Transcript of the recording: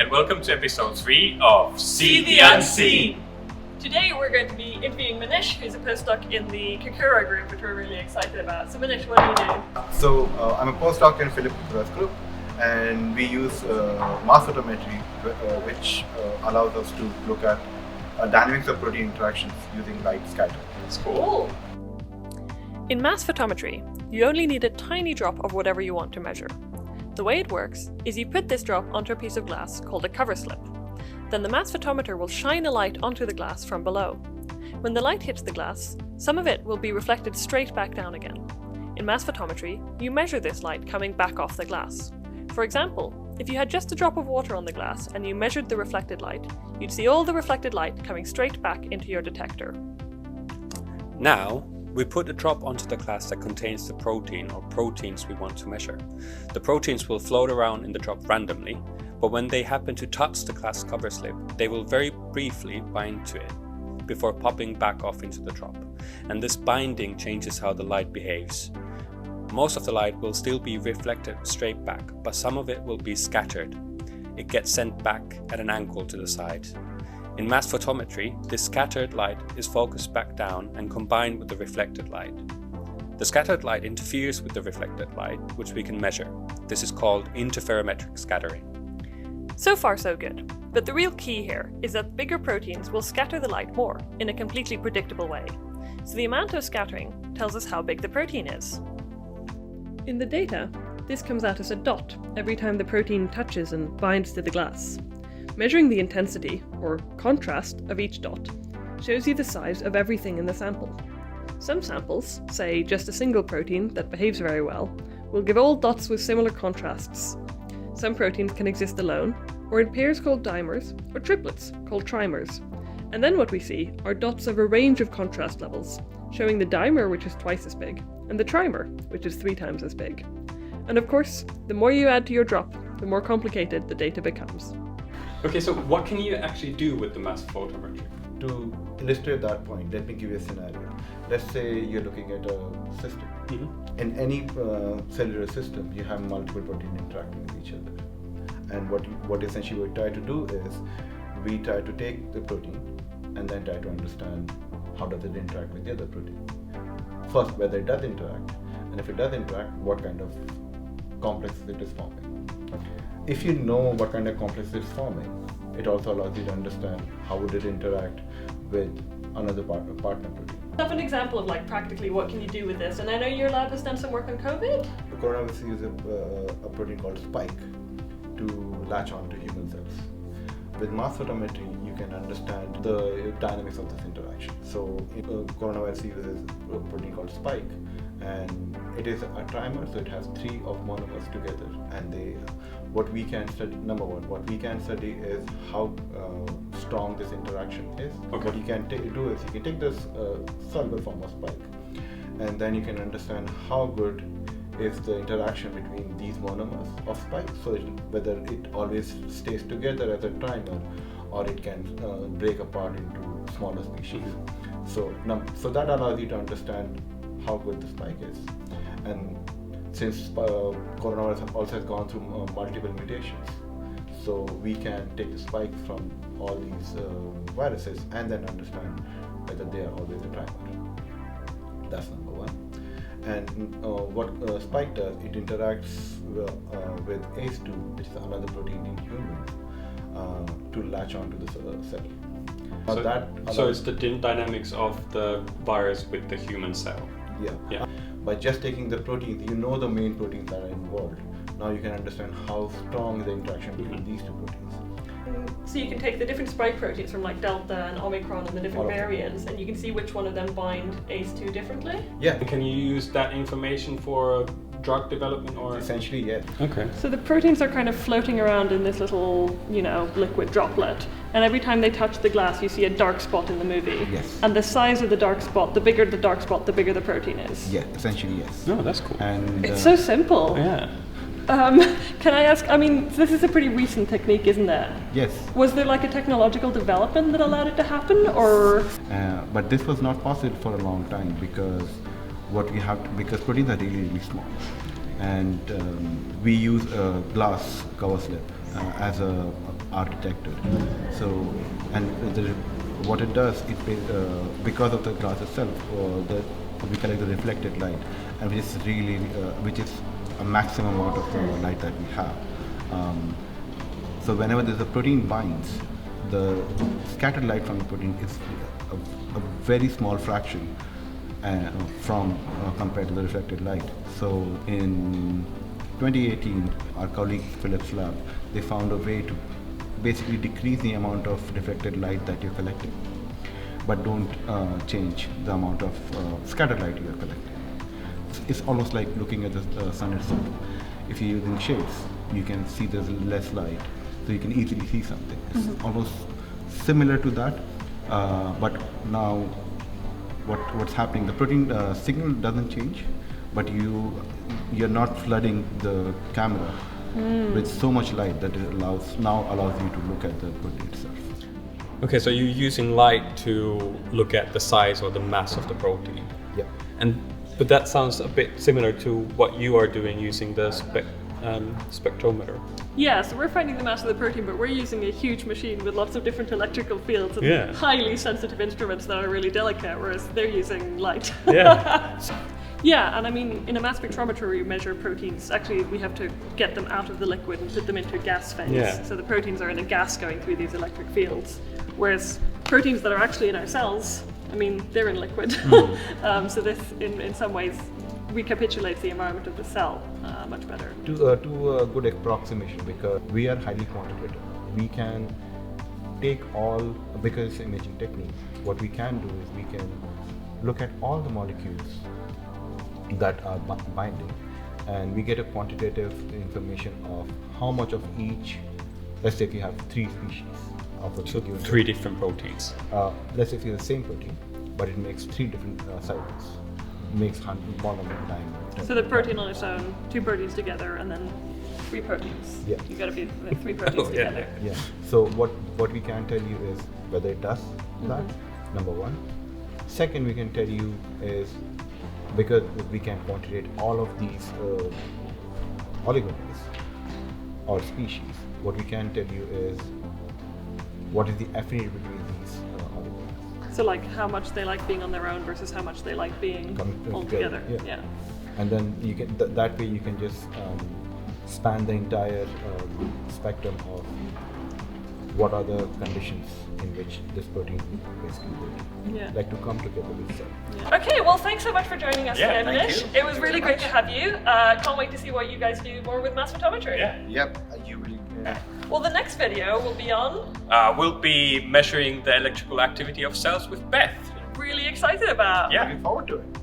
and welcome to episode 3 of See the Unseen. Today we're going to be interviewing Manish, who's a postdoc in the Kushwah group, which we're really excited about. So Manish, what do you do? So I'm a postdoc in Philip Kushwah's group, and we use mass photometry, which allows us to look at dynamics of protein interactions using light scatter. That's cool. In mass photometry, you only need a tiny drop of whatever you want to measure. The way it works is you put this drop onto a piece of glass called a cover slip. Then the mass photometer will shine a light onto the glass from below. When the light hits the glass, some of it will be reflected straight back down again. In mass photometry, you measure this light coming back off the glass. For example, if you had just a drop of water on the glass and you measured the reflected light, you'd see all the reflected light coming straight back into your detector. Now, we put a drop onto the glass that contains the protein or proteins we want to measure. The proteins will float around in the drop randomly, but when they happen to touch the glass cover slip, they will very briefly bind to it before popping back off into the drop. And this binding changes how the light behaves. Most of the light will still be reflected straight back, but some of it will be scattered. It gets sent back at an angle to the side. In mass photometry, this scattered light is focused back down and combined with the reflected light. The scattered light interferes with the reflected light, which we can measure. This is called interferometric scattering. So far so good, but the real key here is that bigger proteins will scatter the light more in a completely predictable way. So the amount of scattering tells us how big the protein is. In the data, this comes out as a dot every time the protein touches and binds to the glass. Measuring the intensity, or contrast, of each dot shows you the size of everything in the sample. Some samples, say just a single protein that behaves very well, will give all dots with similar contrasts. Some proteins can exist alone, or in pairs called dimers, or triplets called trimers. And then what we see are dots of a range of contrast levels, showing the dimer, which is twice as big, and the trimer, which is 3 times as big. And of course, the more you add to your drop, the more complicated the data becomes. Okay, so what can you actually do with the mass photometry? To illustrate that point, let me give you a scenario. Let's say you're looking at a system. Mm-hmm. In any cellular system, you have multiple proteins interacting with each other. And what essentially we try to do is, we try to take the protein and then try to understand how does it interact with the other protein. First, whether it does interact, and if it does interact, what kind of complex it is forming. If you know what kind of complex it's forming, it also allows you to understand how would it interact with another partner protein. Have an example of practically what can you do with this? And I know your lab has done some work on COVID. The coronavirus uses a protein called spike to latch on to human cells. With mass photometry, you can understand the dynamics of this interaction. So coronavirus uses a protein called spike, and it is a trimer, so it has 3 of monomers together, and what we can study, number one, what we can study is how strong this interaction is. Okay. What you can do is you can take this soluble form of spike, and then you can understand how good is the interaction between these monomers of spike, so whether it always stays together as a trimer, or it can break apart into smaller species. So that allows you to understand how good the spike is. And since coronavirus also has gone through multiple mutations, so we can take the spike from all these viruses and then understand whether they are always a trimer. That's number one. And what spike does, it interacts with ACE2, which is another protein in humans, to latch onto the cell. So it's the dynamics of the virus with the human cell. Yeah. By just taking the proteins, you know the main proteins that are involved. Now you can understand how strong the interaction between these 2 proteins. So you can take the different spike proteins from Delta and Omicron and the different variants, and you can see which one of them bind ACE2 differently? Yeah. Can you use that information for drug development or? Essentially, yes. Okay. So the proteins are kind of floating around in this little, liquid droplet, and every time they touch the glass, you see a dark spot in the movie. Yes. And the size of the dark spot, the bigger the dark spot, the bigger the protein is. Yeah, essentially, yes. Oh, that's cool. And It's so simple. Yeah. Can I ask, this is a pretty recent technique, isn't it? yes. Was there a technological development that allowed it to happen, or? But this was not possible for a long time because because proteins are really, really small. And we use a glass cover slip as a are detected. So, and what it does, because of the glass itself, we collect the reflected light, and which is a maximum amount of the light that we have. So whenever there's a protein binds, the scattered light from the protein is a very small fraction compared to the reflected light. So in 2018, our colleague Philip's lab, they found a way to basically decrease the amount of reflected light that you're collecting, but don't change the amount of scattered light you're collecting. It's almost like looking at the sun itself. If you're using shades, you can see there's less light, so you can easily see something. It's almost similar to that, but now what's happening, the protein signal doesn't change, but you're not flooding the camera with so much light that it now allows you to look at the protein itself. Okay, so you're using light to look at the size or the mass of the protein. Yeah. But that sounds a bit similar to what you are doing using the spectrometer. Yeah, so we're finding the mass of the protein, but we're using a huge machine with lots of different electrical fields and highly sensitive instruments that are really delicate, whereas they're using light. Yeah. Yeah, and I mean, in a mass spectrometer, we measure proteins. Actually, we have to get them out of the liquid and put them into a gas phase. Yeah. So the proteins are in a gas going through these electric fields, whereas proteins that are actually in our cells, I mean, they're in liquid. So this, in some ways, recapitulates the environment of the cell much better. To a good approximation, because we are highly quantitative. We can take because it's imaging technique, what we can do is we can look at all the molecules that are binding, and we get a quantitative information of how much of each. Let's say if you have 3 species of a given 3 different proteins. Let's say if you have the same protein, but it makes 3 different cycles. It makes 100 monomer dimer. So the protein on its own, 2 proteins together, and then 3 proteins. Yeah. You got to be 3 proteins together. Yeah. So what we can tell you is whether it does that. Number 1. Second, we can tell you is, because we can quantitate all of these oligomers or species, what we can tell you is what is the affinity between these oligomers. So like how much they like being on their own versus how much they like being all together. Yeah. And then you can that way you can just span the entire spectrum of what are the conditions in which this protein basically would like to come together with cell. Yeah. Okay, well thanks so much for joining us today, Manish. It was really great to have you. Can't wait to see what you guys do more with mass photometry. Yep. You really. Well, the next video will be on. We'll be measuring the electrical activity of cells with Beth. Really excited about. Yeah. Looking forward to it.